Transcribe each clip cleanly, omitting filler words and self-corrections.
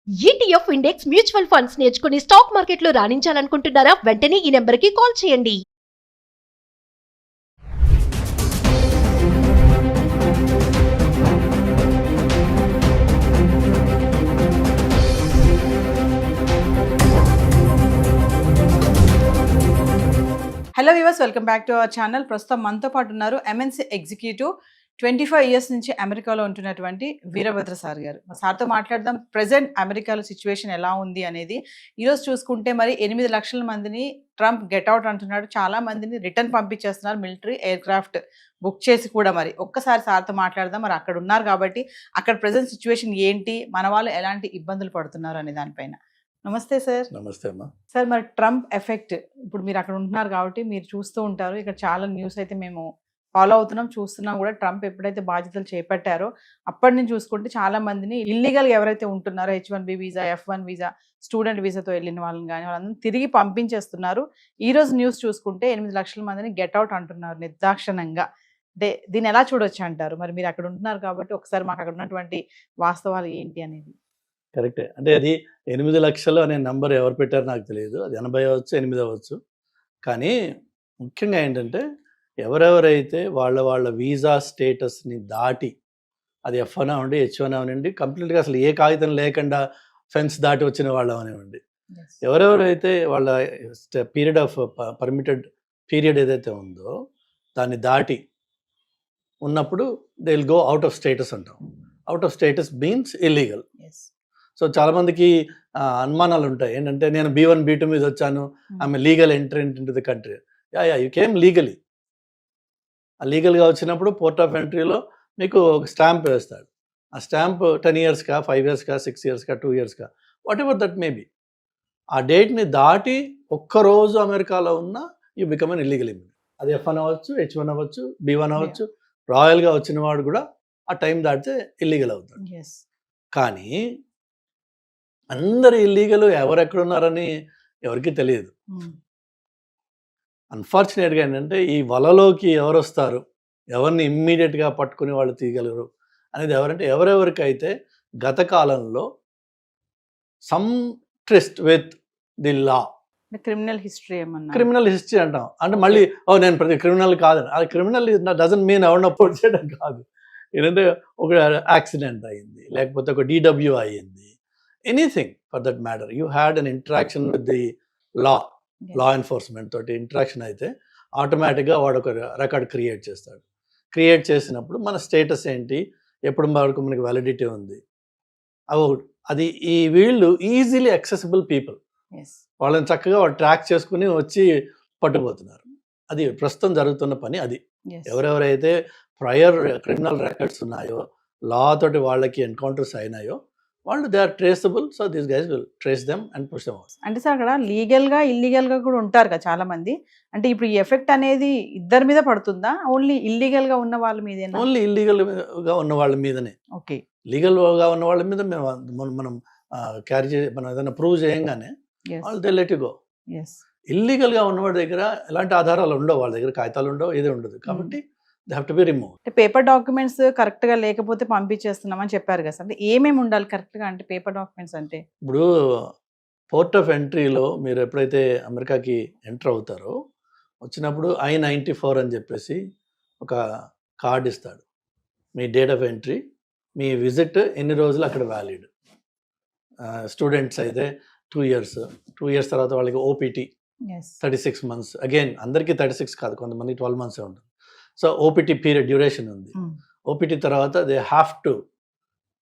ETF index mutual funds నేర్చుకుని stock మార్కెట్లో రాణించాలనుకుంటున్నారా? వెంటనే ఈ నెంబర్కి కాల్ చేయండి. Hello viewers, welcome back to our channel. ప్రస్తుతం మనతో పాటు ఉన్నారు ఎంఎన్సీ ఎగ్జిక్యూటివ్ 25 ఇయర్స్ నుంచి అమెరికాలో ఉంటున్నటువంటి వీరభద్ర సార్ గారు. సార్తో మాట్లాడదాం ప్రెసెంట్ అమెరికాలో సిచ్యువేషన్ ఎలా ఉంది అనేది. ఈరోజు చూసుకుంటే మరి 8 లక్షల మందిని ట్రంప్ గెట్అవుట్ అంటున్నాడు. చాలా మందిని రిటర్న్ పంపించేస్తున్నారు, మిలిటరీ ఎయిర్ క్రాఫ్ట్ బుక్ చేసి కూడా. మరి ఒక్కసారి సార్తో మాట్లాడదాం. మరి అక్కడ ఉన్నారు కాబట్టి అక్కడ ప్రెసెంట్ సిచ్యువేషన్ ఏంటి, మన వాళ్ళు ఎలాంటి ఇబ్బందులు పడుతున్నారు అనే దానిపైన. నమస్తే సార్. నమస్తే అమ్మా. సార్, మరి ట్రంప్ ఎఫెక్ట్, ఇప్పుడు మీరు అక్కడ ఉంటున్నారు కాబట్టి మీరు చూస్తూ ఉంటారు. ఇక్కడ చాలా న్యూస్ అయితే మేము ఫాలో అవుతున్నాం, చూస్తున్నాం కూడా. ట్రంప్ ఎప్పుడైతే బాధ్యతలు చేపట్టారో అప్పటి నుంచి చూసుకుంటే చాలా మందిని ఇల్లీగల్గా ఎవరైతే ఉంటున్నారో H1B visa, F1 visa, student వీసాతో వెళ్ళిన వాళ్ళని కానీ వాళ్ళందరూ తిరిగి పంపించేస్తున్నారు. ఈ రోజు న్యూస్ చూసుకుంటే 8 లక్షల మందిని గెట్అవుట్ అంటున్నారు నిర్దాక్షణంగా. దీన్ని ఎలా చూడొచ్చు అంటారు? మరి మీరు అక్కడ ఉంటున్నారు కాబట్టి ఒకసారి మాకు అక్కడ ఉన్నటువంటి వాస్తవాలు ఏంటి అనేది. కరెక్టే. అంటే అది 8 లక్షలు అనే నంబర్ ఎవరు పెట్టారో నాకు తెలియదు. అది 80 అవ్వచ్చు, 8 అవ్వచ్చు. కానీ ముఖ్యంగా ఏంటంటే ఎవరెవరైతే వాళ్ళ వీసా స్టేటస్ని దాటి, అది F1 అవ్వండి, H1 అవనండి, కంప్లీట్గా అసలు ఏ కాగితం లేకుండా ఫెన్స్ దాటి వచ్చిన వాళ్ళు అవనివ్వండి, ఎవరెవరైతే వాళ్ళ పీరియడ్ ఆఫ్ పర్మిటెడ్ పీరియడ్ ఏదైతే ఉందో దాన్ని దాటి ఉన్నప్పుడు they will go out of status అంటాం. Out of status means illegal. So చాలామందికి అనుమానాలు ఉంటాయి. ఏంటంటే నేను B1 B2 మీద వచ్చాను, I'm legal entrant in to the country. You came legally. ఆ లీగల్గా వచ్చినప్పుడు పోర్ట్ ఆఫ్ ఎంట్రీలో మీకు ఒక స్టాంప్ వేస్తాడు. ఆ స్టాంప్ 10 ఇయర్స్కా, 5 ఇయర్స్కా, 6 ఇయర్స్కా, 2 ఇయర్స్కా, whatever that may be. ఆ డేట్ని దాటి ఒక్కరోజు అమెరికాలో ఉన్న you become an illegal immigrant. అది F1 అవ్వచ్చు, H1 అవ్వచ్చు, B1 అవ్వచ్చు. రాయల్గా వచ్చిన వాడు కూడా ఆ టైం దాటితే ఇల్లీగల్ అవుతాడు. కానీ అందరు ఇల్లీగల్ ఎవరెక్కడున్నారని ఎవరికి తెలియదు. అన్ఫార్చునేట్గా ఏంటంటే ఈ వలలోకి ఎవరు వస్తారు, ఎవరిని ఇమ్మీడియట్గా పట్టుకుని వాళ్ళు తీయగలరు అనేది ఎవరంటే ఎవరెవరికైతే గత కాలంలో some tryst with the law, criminal history ఏమన్నా. క్రిమినల్ హిస్టరీ అంటాం. అంటే మళ్ళీ నేను ప్రతి క్రిమినల్ కాదని, అది క్రిమినల్ డజన్ మీన్ ఎవరినో పోటీ చేయడం కాదు. ఏంటంటే ఒక యాక్సిడెంట్ అయింది, లేకపోతే ఒక DW అయ్యింది, anything for that matter, you had an interaction with the law enforcement తోటి ఇంటరాక్షన్ అయితే ఆటోమేటిక్గా వాడు ఒక రికార్డ్ క్రియేట్ చేస్తాడు. క్రియేట్ చేసినప్పుడు మన స్టేటస్ ఏంటి, ఎప్పుడు వరకు మనకి వ్యాలిడిటీ ఉంది, అది ఈ వీళ్ళు ఈజీలీ యాక్సెసిబుల్ పీపుల్, వాళ్ళని చక్కగా వాళ్ళు ట్రాక్ చేసుకుని వచ్చి పట్టుకుపోతున్నారు. అది ప్రస్తుతం జరుగుతున్న పని. అది ఎవరెవరైతే ప్రయర్ క్రిమినల్ రికార్డ్స్ ఉన్నాయో, లా తోటి వాళ్ళకి ఎన్కౌంటర్స్ అయినాయో వాళ్ళు they are traceable. So these guys will trace them and push them out. అంటే సార్ అక్కడ లీగల్గా ఇల్లీగల్గా కూడా ఉంటారు కదా చాలా మంది. అంటే ఇప్పుడు ఈ ఎఫెక్ట్ అనేది ఇద్దరి మీద పడుతుందా, ఓన్లీ ఇల్లీగల్గా ఉన్న వాళ్ళ మీదేనా? ఓన్లీ ఇల్లీగల్గా ఉన్న వాళ్ళ మీదనే. ఓకే. లీగల్గా ఉన్న వాళ్ళ మీద మనం క్యారీ మనం ఏదైనా ప్రూవ్ చేయంగానే వాళ్ళు దే లెట్ యు గో. ఇల్లీగల్గా ఉన్నవాడి దగ్గర ఎలాంటి ఆధారాలు ఉండవు, వాళ్ళ దగ్గర కాగితాలు ఉండవు, ఏది ఉండదు. కాబట్టి they have to be remove. అంటే పేపర్ డాక్యుమెంట్స్ కరెక్ట్గా లేకపోతే పంపించేస్తున్నామని చెప్పారు కదా సార్. అంటే ఏమేమి ఉండాలి కరెక్ట్గా, అంటే పేపర్ డాక్యుమెంట్స్ అంటే? ఇప్పుడు పోర్ట్ ఆఫ్ ఎంట్రీలో మీరు ఎప్పుడైతే అమెరికాకి ఎంటర్ అవుతారో వచ్చినప్పుడు I-94 అని చెప్పేసి ఒక కార్డ్ ఇస్తాడు. మీ డేట్ ఆఫ్ ఎంట్రీ, మీ విజిట్ ఎన్ని రోజులు అక్కడ వ్యాలిడ్. స్టూడెంట్స్ అయితే 2 ఇయర్స్ తర్వాత వాళ్ళకి OPT 36 months. అగైన్ అందరికీ 36 కాదు, కొంతమంది 12 months ఉంటుంది. సో OPT పీరియడ్ డ్యూరేషన్ ఉంది. OPT తర్వాత they have to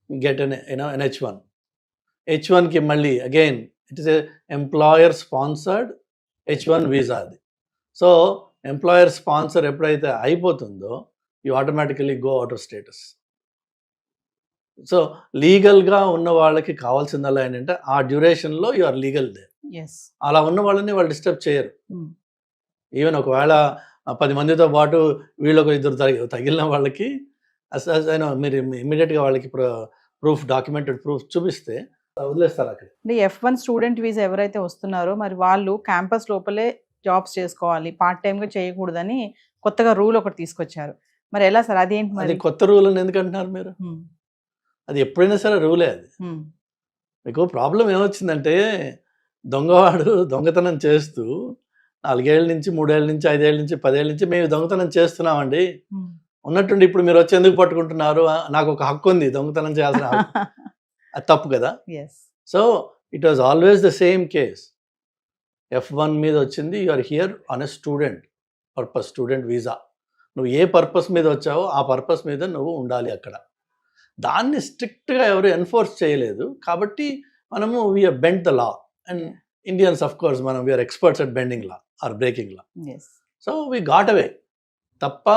get an H1. H1కి మళ్ళీ again it is employer sponsored H1 visa అది. సో ఎంప్లాయర్ స్పాన్సర్ ఎప్పుడైతే అయిపోతుందో you automatically go out of status. So లీగల్గా ఉన్న వాళ్ళకి కావాల్సిందల్లా ఏంటంటే ఆ డ్యూరేషన్లో యు ఆర్ లీగల్ దే. అలా ఉన్న వాళ్ళని వాళ్ళు డిస్టర్బ్ చేయరు. ఈవెన్ ఒకవేళ 10 మందితో పాటు వీళ్ళొక ఇద్దరు తగిలిన వాళ్ళకి మీరు ఇమ్మీడియట్గా వాళ్ళకి ప్రూఫ్, డాక్యుమెంటెడ్ ప్రూఫ్ చూపిస్తే వదిలేస్తారు అక్కడ. F1 స్టూడెంట్ వీసా ఎవరైతే వస్తున్నారో మరి వాళ్ళు క్యాంపస్ లోపలే జాబ్స్ చేసుకోవాలి, పార్ట్ టైమ్గా చేయకూడదని కొత్తగా రూల్ ఒకటి తీసుకొచ్చారు. మరి ఎలా సార్ అదేంటి? మరి కొత్త రూల్ అని ఎందుకంటున్నారు మీరు? అది ఎప్పుడైనా సరే రూలే అది. మీకు ప్రాబ్లం ఏమొచ్చిందంటే దొంగవాడు దొంగతనం చేస్తూ 4 ఏళ్ల నుంచి 3 ఏళ్ల నుంచి 5 ఏళ్ల నుంచి 10 ఏళ్ల నుంచి మేము దొంగతనం చేస్తున్నామండి. ఉన్నట్టుండి ఇప్పుడు మీరు వచ్చి ఎందుకు పట్టుకుంటున్నారు? నాకు ఒక హక్కు ఉంది దొంగతనం చేయాల్సిన హక్కు. అది తప్పు కదా. Yes. So it was always the same case. F1 మీద వచ్చింది, you are here on a student purpose, student visa. నువ్వు ఏ పర్పస్ మీద వచ్చావో ఆ పర్పస్ మీద నువ్వు ఉండాలి అక్కడ. దాన్ని స్ట్రిక్ట్గా ఎవరు ఎన్ఫోర్స్ చేయలేదు కాబట్టి మనము we are bend the law. And Indians of course మనం we are experts at bending law or breaking law. Yes. So we got away. తప్ప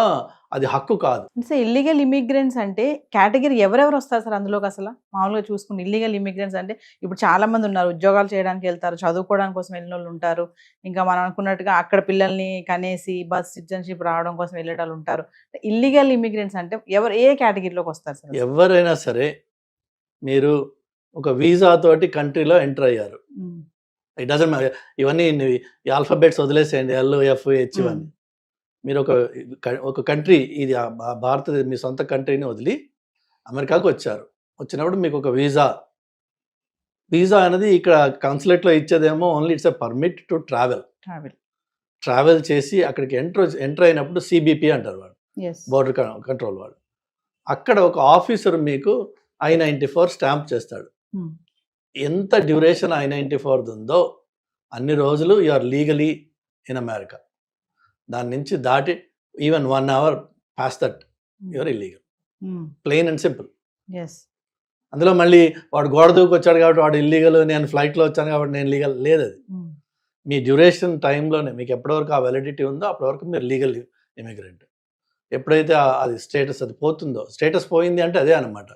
అది హక్కు కాదు. సో ఇల్లీగల్ ఇమిగ్రెంట్స్ అంటే కేటగిరీ ఎవరెవరు వస్తారు సార్ అందులోకి? అసలు మామూలుగా చూసుకుని ఇల్లీగల్ ఇమిగ్రెంట్స్ అంటే ఇప్పుడు చాలా మంది ఉన్నారు, ఉద్యోగాలు చేయడానికి వెళ్తారు, చదువుకోవడానికి కోసం వెళ్ళిన వాళ్ళు ఉంటారు, ఇంకా మనం అనుకున్నట్టుగా అక్కడ పిల్లల్ని కనేసి బస్ సిటిజన్షిప్ రావడం కోసం వెళ్ళేటోళ్ళు ఉంటారు. ఇల్లీగల్ ఇమిగ్రెంట్స్ అంటే ఎవరు ఏ కేటగిరీలోకి వస్తారు సార్? ఎవరైనా సరే మీరు ఒక వీసా తోటి కంట్రీలో ఎంటర్ అయ్యారు, ఇట్ డజంట్ ఇవన్నీ ఆల్ఫాబెట్స్ వదిలేసేయండి, LF H ఇవన్నీ. మీరు ఒక కంట్రీ, ఇది భారతదేశం మీ సొంత కంట్రీని వదిలి అమెరికాకు వచ్చారు. వచ్చినప్పుడు మీకు ఒక వీసా అనేది ఇక్కడ కాన్సులేట్లో ఇచ్చేదేమో only it's a permit to travel చేసి అక్కడికి ఎంటర్ అయినప్పుడు CBP అంటారు వాడు, బోర్డర్ కంట్రోల్ వాడు. అక్కడ ఒక ఆఫీసర్ మీకు I-94 స్టాంప్ చేస్తాడు. ఎంత డ్యూరేషన్ I-94 ఉందో అన్ని రోజులు you are legally in America. దాని నుంచి దాటి even 1 hour pass that your illegal. Plain and simple. అందులో మళ్ళీ వాడు గోడ దూకి వచ్చాడు కాబట్టి వాడు ఇల్లీగల్, నేను ఫ్లైట్లో వచ్చాను కాబట్టి నేను లీగల్ లేదు. అది మీ డ్యూరేషన్ టైంలోనే మీకు ఎప్పటివరకు ఆ వ్యాలిడిటీ ఉందో అప్పటి వరకు మీరు లీగల్ ఇమిగ్రెంట్. ఎప్పుడైతే అది స్టేటస్ అది పోతుందో, స్టేటస్ పోయింది అంటే అదే అనమాట.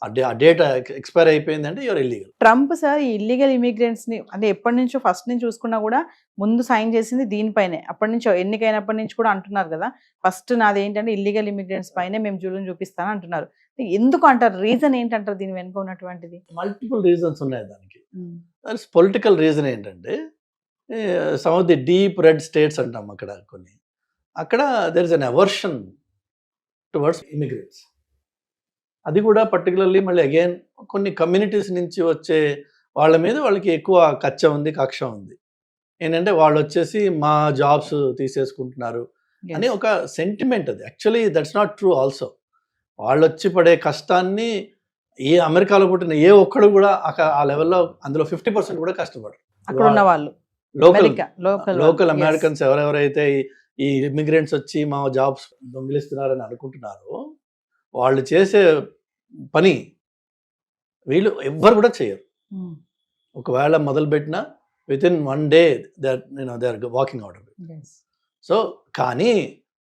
ఆ డేట్ ఎక్స్పైర్ అయిపోయింది అంటే యువర్ ఇల్లీగల్. ట్రంప్ సార్ ఈ ఇల్లీగల్ ఇమిగ్రెంట్స్ ని అంటే ఎప్పటి నుంచో ఫస్ట్ నుంచి చూసుకున్నా కూడా ముందు సైన్ చేసింది దీనిపైనే. అప్పటి నుంచి ఎన్నికైనప్పటి నుంచి కూడా అంటున్నారు కదా, ఫస్ట్ నాది ఏంటంటే ఇల్లీగల్ ఇమిగ్రెంట్స్ పైనే మేము జూలం చూపిస్తాను అంటున్నారు. ఎందుకు అంటారు? రీజన్ ఏంటంటారు దీని వెనుక ఉన్నటువంటిది? మల్టిపుల్ రీజన్స్ ఉన్నాయి దానికి. పొలిటికల్ రీజన్ ఏంటంటే some of the deep red states అంటాం అక్కడ కొన్ని, అక్కడ there is an aversion towards immigrants. అది కూడా పర్టికులర్లీ మళ్ళీ అగైన్ కొన్ని కమ్యూనిటీస్ నుంచి వచ్చే వాళ్ళ మీద వాళ్ళకి ఎక్కువ కక్ష ఉంది. ఏంటంటే వాళ్ళు వచ్చేసి మా జాబ్స్ తీసేసుకుంటున్నారు అని ఒక సెంటిమెంట్. అది actually that's not true also. వాళ్ళు వచ్చి పడే కష్టాన్ని ఏ అమెరికాలో పుట్టిన ఏ ఒక్కడు కూడా ఆ లెవెల్లో అందులో 50% కూడా కష్టపడరు. అక్కడ ఉన్న వాళ్ళు లోకల్ అమెరికన్స్ ఎవరెవరైతే ఈ ఇమిగ్రెంట్స్ వచ్చి మా జాబ్స్ దొంగిలిస్తున్నారని అనుకుంటున్నారో వాళ్ళు చేసే పని వీళ్ళు ఎవ్వరు కూడా చేయరు. ఒకవేళ మొదలుపెట్టిన within 1 day they are walking out of it. So కానీ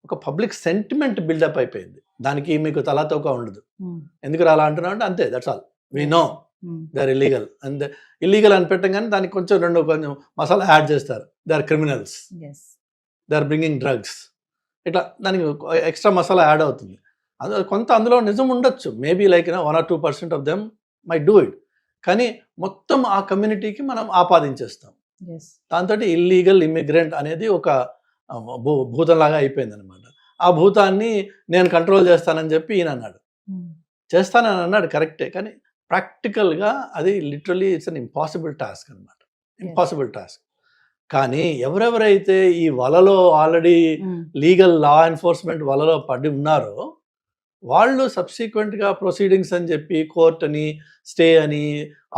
ఒక పబ్లిక్ సెంటిమెంట్ బిల్డప్ అయిపోయింది, దానికి మీకు తలాతోక ఉండదు. ఎందుకు అలా అంటున్నా అంటే అంతే, that's all. We know they are illegal. And illegal అని పెట్టగానే దానికి కొంచెం మసాలా యాడ్ చేస్తారు. They are criminals, they are bringing drugs, ఇట్లా దానికి ఎక్స్ట్రా మసాలా యాడ్ అవుతుంది. కొంత అందులో నిజం ఉండొచ్చు, maybe like 1 or 2% of them my do it. కానీ మొత్తం ఆ కమ్యూనిటీకి మనం ఆపాదించేస్తాం. దాంతో ఇల్లీగల్ ఇమిగ్రెంట్ అనేది ఒక భూతంలాగా అయిపోయింది అనమాట. ఆ భూతాన్ని నేను కంట్రోల్ చేస్తానని చెప్పి ఈయన అన్నాడు. చేస్తానని అన్నాడు కరెక్టే, కానీ ప్రాక్టికల్గా అది literally it's an impossible task అనమాట. Impossible task. కానీ ఎవరెవరైతే ఈ వలలో ఆల్రెడీ లీగల్ లా ఎన్ఫోర్స్మెంట్ వలలో పడి ఉన్నారో వాళ్ళు సబ్సిక్వెంట్గా ప్రొసీడింగ్స్ అని చెప్పి కోర్ట్ అని, స్టే అని,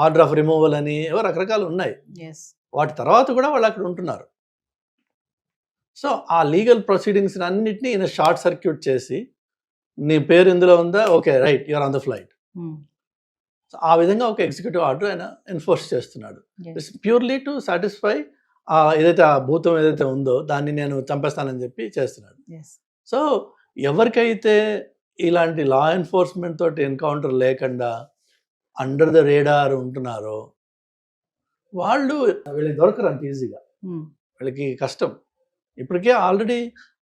ఆర్డర్ ఆఫ్ రిమూవల్ అని రకరకాలు ఉన్నాయి. వాటి తర్వాత కూడా వాళ్ళు అక్కడ ఉంటున్నారు. సో ఆ లీగల్ ప్రొసీడింగ్స్ అన్నింటినీ ఈయన షార్ట్ సర్క్యూట్ చేసి నీ పేరు ఇందులో ఉందా, okay right you are on the flight. So ఆ విధంగా ఒక ఎగ్జిక్యూటివ్ ఆర్డర్ ఆయన ఎన్ఫోర్స్ చేస్తున్నాడు. ఇట్స్ ప్యూర్లీ టు సాటిస్ఫై ఏదైతే ఆ భూతం ఏదైతే ఉందో దాన్ని నేను చంపేస్తానని చెప్పి చేస్తున్నాడు. సో ఎవరికైతే ఇలాంటి లా ఎన్ఫోర్స్మెంట్ తోటి ఎన్కౌంటర్ లేకుండా అండర్ ద రేడార్ ఉంటున్నారో వీళ్ళకి దొరకరు అంత ఈజీగా, వీళ్ళకి కష్టం. ఇప్పటికే ఆల్రెడీ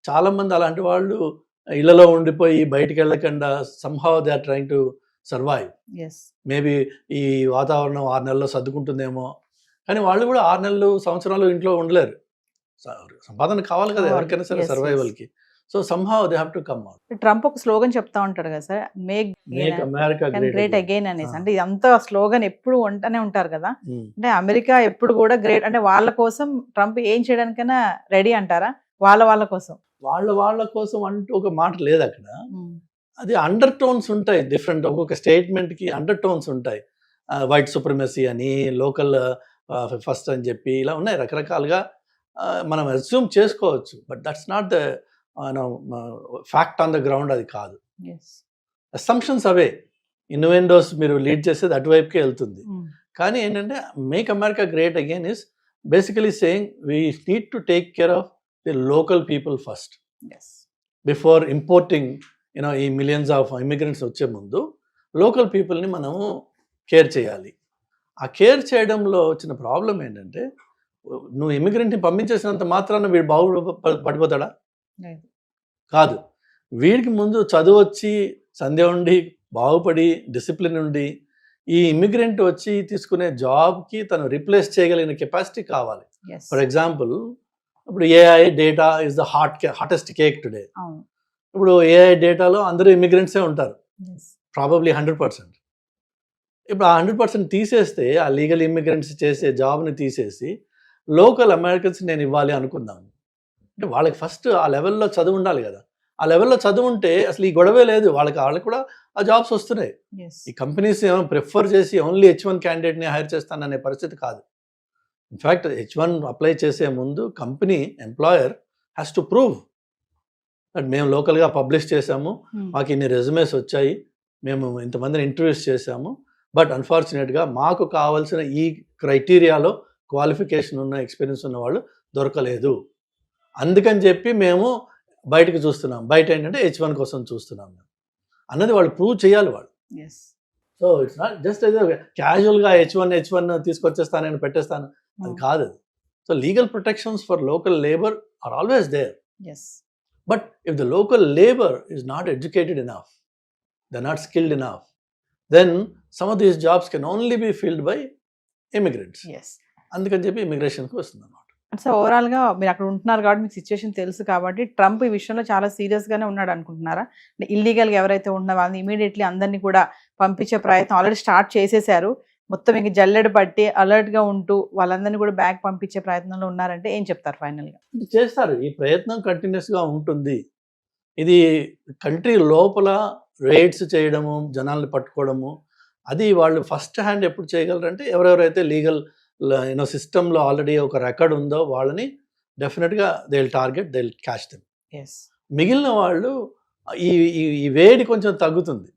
చాలామంది అలాంటి వాళ్ళు ఇళ్లలో ఉండిపోయి బయటికి వెళ్ళకుండా somehow they are trying to survive. Maybe ఈ వాతావరణం 6 నెలల్లో సర్దుకుంటుందేమో, కానీ వాళ్ళు కూడా 6 నెలలు సంవత్సరాలు ఇంట్లో ఉండలేరు. సంపాదన కావాలి కదా ఎవరికైనా సరే సర్వైవల్కి. So somehow they have to come out. Trump ఒక స్లోగన్ చెప్తా ఉంటాడు కదా sir, Make America great great again. Again అనేసి. Ah. అంటే ఇదంతా స్లోగన్ ఎప్పుడు అంటూనే ఉంటారు కదా, అంటే అమెరికా ఎప్పుడు కూడా గ్రేట్, అంటే వాళ్ళ కోసం ట్రంప్ ఏం చేయడానికైనా రెడీ అంటారా, వాళ్ళ కోసం? వాళ్ళ కోసం అంటూ ఒక మాట లేదు అక్కడ. అది అండర్ టోన్స్ ఉంటాయి, డిఫరెంట్ ఒక్కొక్క స్టేట్మెంట్కి అండర్ టోన్స్ ఉంటాయి. వైట్ సుప్రమసీ అని, లోకల్ ఫస్ట్ అని చెప్పి ఇలా ఉన్నాయి రకరకాలుగా. మనం అస్యూమ్ చేసుకోవచ్చు, but that's not the fact on the ground. అది కాదు. అసంప్షన్స్ అవే. ఇన్వెండోస్ మీరు లీడ్ చేసేది అటువైపుకే వెళ్తుంది. కానీ ఏంటంటే make America great again is basically saying we need to take care of the local people first before importing. ఈ మిలియన్స్ ఆఫ్ ఇమిగ్రెంట్స్ వచ్చే ముందు లోకల్ పీపుల్ని మనము కేర్ చేయాలి. ఆ కేర్ చేయడంలో వచ్చిన ప్రాబ్లం ఏంటంటే, నువ్వు ఇమిగ్రెంట్ని పంపించేసినంత మాత్రాన వీడు పడిపోతాడా? కాదు. వీడికి ముందు చదువు వచ్చి, సంధ్య ఉండి, బాగుపడి, డిసిప్లిన్ ఉండి, ఈ ఇమిగ్రెంట్ వచ్చి తీసుకునే జాబ్కి తను రిప్లేస్ చేయగలిగిన కెపాసిటీ కావాలి. ఫర్ ఎగ్జాంపుల్, ఇప్పుడు AI data is the hottest cake today. ఇప్పుడు ఏఐ డేటాలో అందరూ ఇమిగ్రెంట్సే ఉంటారు, ప్రాబబ్లీ 100%. ఇప్పుడు ఆ 100% తీసేస్తే, ఆ లీగల్ ఇమిగ్రెంట్స్ చేసే జాబ్ని తీసేసి లోకల్ అమెరికన్స్ నేను ఇవ్వాలి అనుకుందాము. అంటే వాళ్ళకి ఫస్ట్ ఆ లెవెల్లో చదువు ఉండాలి కదా. ఆ లెవెల్లో చదువు ఉంటే అసలు ఈ గొడవే లేదు. వాళ్ళకి కూడా ఆ జాబ్స్ వస్తున్నాయి. ఈ కంపెనీస్ ఏమో ప్రిఫర్ చేసి ఓన్లీ H1 క్యాండిడేట్ని హైర్ చేస్తాననే పరిస్థితి కాదు. ఇన్ఫ్యాక్ట్ H1 అప్లై చేసే ముందు company employer has to prove that మేము లోకల్గా పబ్లిష్ చేసాము, మాకు ఇన్ని రెజ్యూమేస్ వచ్చాయి, మేము ఇంతమందిని ఇంటర్వ్యూస్ చేశాము, బట్ అన్ఫార్చునేట్గా మాకు కావాల్సిన ఈ క్రైటీరియాలో క్వాలిఫికేషన్ ఉన్న, ఎక్స్పీరియన్స్ ఉన్న వాళ్ళు దొరకలేదు. అందుకని చెప్పి మేము బయటకు చూస్తున్నాం. బయట ఏంటంటే H1 కోసం చూస్తున్నాం అన్నది వాళ్ళు ప్రూవ్ చేయాలి వాళ్ళు. సో ఇట్స్ నాట్ జస్ట్ ఏదో క్యాజువల్గా H1 తీసుకొచ్చేస్తాను, పెట్టేస్తాను, అది కాదు. So legal protections for local labour are always there. But if the local labor is not educated enough, they're not skilled enough, then some of these jobs can only be filled by immigrants. అందుకని చెప్పి ఇమిగ్రేషన్కి వస్తుంది అన్నమాట. So ఓవరాల్గా మీరు అక్కడ ఉంటున్నారు కాబట్టి మీకు సిచ్యువేషన్ తెలుసు కాబట్టి ట్రంప్ ఈ విషయంలో చాలా సీరియస్గానే ఉన్నాడు అనుకుంటున్నారా? ఇల్లీగల్గా ఎవరైతే ఉన్నారో వాళ్ళని ఇమీడియట్లీ అందరినీ కూడా పంపించే ప్రయత్నం ఆల్రెడీ స్టార్ట్ చేసేసారు. మొత్తం ఇంక జల్లెడ పట్టి అలర్ట్గా ఉంటూ వాళ్ళందరినీ కూడా బ్యాక్ పంపించే ప్రయత్నంలో ఉన్నారంటే ఏం చెప్తారు ఫైనల్గా? చేస్తారు. ఈ ప్రయత్నం కంటిన్యూస్గా ఉంటుంది. ఇది కంట్రీ లోపల రైడ్స్ చేయడము, జనాల్ని పట్టుకోవడము, అది వాళ్ళు ఫస్ట్ హ్యాండ్ ఎప్పుడు చేయగలరంటే ఎవరెవరైతే లీగల్ సిస్టంలో ఆల్రెడీ ఒక రికార్డ్ ఉందో వాళ్ళని డెఫినెట్గా they will target, they will catch them. మిగిలిన వాళ్ళు ఈ వేడి కొంచెం తగ్గుతుంది.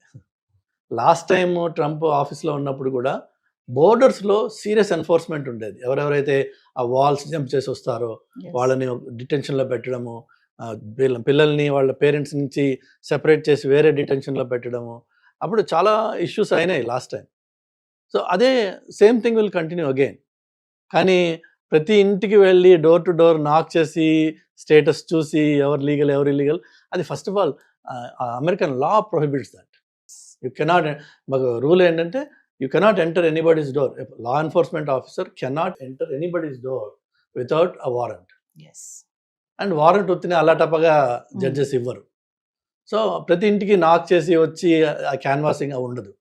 లాస్ట్ టైం ట్రంప్ ఆఫీస్లో ఉన్నప్పుడు కూడా బోర్డర్స్లో సీరియస్ ఎన్ఫోర్స్మెంట్ ఉండేది. ఎవరెవరైతే ఆ వాల్స్ జంప్ చేసి వస్తారో వాళ్ళని డిటెన్షన్లో పెట్టడము, పిల్లల్ని వాళ్ళ పేరెంట్స్ నుంచి సెపరేట్ చేసి వేరే డిటెన్షన్లో పెట్టడము, అప్పుడు చాలా ఇష్యూస్ అయినాయి లాస్ట్ టైం. సో అదే same thing will continue again. కానీ ప్రతి ఇంటికి వెళ్ళి డోర్ టు డోర్ నాక్ చేసి స్టేటస్ చూసి ఎవరు లీగల్ ఎవరు ఇల్లీగల్, అది first of all American law prohibits that. You cannot, మాకు రూల్ ఏంటంటే you cannot enter anybody's door. Law enforcement officer cannot enter anybody's door without a warrant. And warrant వచ్చిన అలాటప్పగా judges ఇవ్వరు. So ప్రతి ఇంటికి నాక్ చేసి వచ్చి ఆ క్యాన్వాసింగ్ అవి ఉండదు.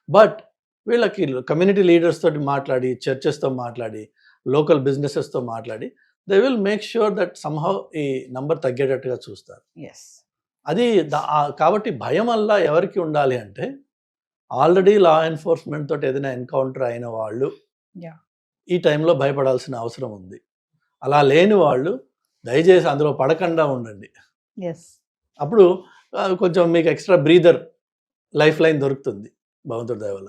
బట్ వీళ్ళకి కమ్యూనిటీ లీడర్స్ తోటి మాట్లాడి, చర్చెస్తో మాట్లాడి, లోకల్ బిజినెసెస్తో మాట్లాడి they will make sure that somehow ఈ నంబర్ తగ్గేటట్టుగా చూస్తారు. అది కాబట్టి భయం వల్ల ఎవరికి ఉండాలి అంటే, ఆల్రెడీ లా ఎన్ఫోర్స్మెంట్ తోటి ఏదైనా ఎన్కౌంటర్ అయిన వాళ్ళు ఈ టైంలో భయపడాల్సిన అవసరం ఉంది. అలా లేని వాళ్ళు దయచేసి అందులో పడకుండా ఉండండి. అప్పుడు కొంచెం మీకు ఎక్స్ట్రా బ్రీదర్ లైఫ్ లైన్ దొరుకుతుంది భగవంతుడి దయ వల్ల.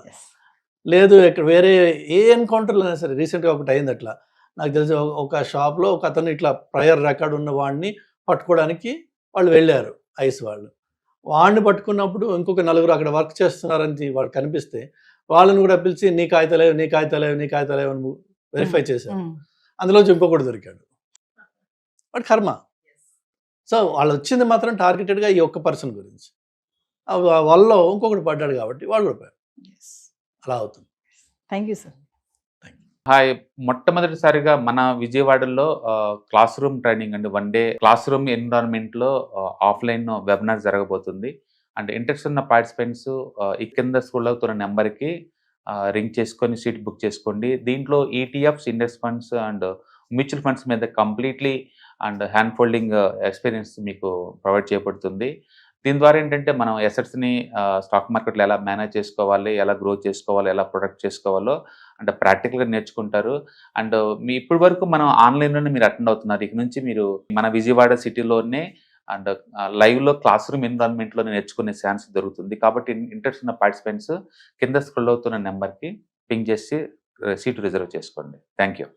లేదు ఇక్కడ వేరే ఏ ఎన్కౌంటర్లో అయినా సరే, రీసెంట్గా ఒకటి అయింది అట్లా. నాకు తెలిసి ఒక షాప్లో ఒక అతను ఇట్లా ప్రయర్ రికార్డ్ ఉన్న వాడిని పట్టుకోవడానికి వాళ్ళు వెళ్ళారు, ఐస్ వాళ్ళు. వాడిని పట్టుకున్నప్పుడు ఇంకొక నలుగురు అక్కడ వర్క్ చేస్తున్నారని వాడు కనిపిస్తే వాళ్ళని కూడా పిలిచి నీ కాగితాలేవు నీ కాగితాలేవు నీ కాగితాలేవు అని వెరిఫై చేశారు. అందులోంచి ఇంకొకటి దొరికాడు. వాడు కర్మ. సో వాళ్ళు వచ్చింది మాత్రం టార్గెటెడ్గా ఈ ఒక్క పర్సన్ గురించి. వాళ్ళలో ఇంకొకటి పడ్డాడు కాబట్టి వాళ్ళు కూడా పోయారు. అలా అవుతుంది. Thank you sir. హాయ్. మొట్టమొదటిసారిగా మన విజయవాడలో క్లాస్ రూమ్ ట్రైనింగ్ అండి. 1 డే క్లాస్ రూమ్ ఎన్విరాన్మెంట్‌లో ఆఫ్‌లైన్ వెబినార్ జరగబోతుంది. అండ్ ఇంట్రెస్ట్ ఉన్న పార్టిసిపెంట్స్ ఈ కింద స్క్రోల్ అవుతున్న నెంబర్‌కి రింగ్ చేసుకొని సీట్ బుక్ చేసుకోండి. దీంట్లో ETFs, index funds and mutual funds మీద completely and hand holding experience మీకు ప్రొవైడ్ చేయబడుతుంది. దీని ద్వారా ఏంటంటే మనం అసెట్స్‌ని స్టాక్ మార్కెట్‌లో ఎలా మేనేజ్ చేసుకోవాలి, ఎలా గ్రో చేసుకోవాలి, ఎలా ప్రొటెక్ట్ చేసుకోవాలో అంటే ప్రాక్టికల్‌గా నేర్చుకుంటారు. అండ్ ఇప్పటి వరకు మనం ఆన్‌లైన్‌లోనే మీరు అటెండ్ అవుతున్నారు. ఇక నుంచి మీరు మన విజయవాడ సిటీలోనే అండ్ లైవ్‌లో క్లాస్ రూమ్ ఎన్విరాన్మెంట్‌లో నేర్చుకునే ఛాన్స్ దొరుకుతుంది. కాబట్టి ఇంట్రెస్ట్ ఉన్న పార్టిసిపెంట్స్ కింద స్క్రోల్ అవుతున్న నెంబర్‌కి పింగ్ చేసి సీట్ రిజర్వ్ చేసుకోండి. Thank you.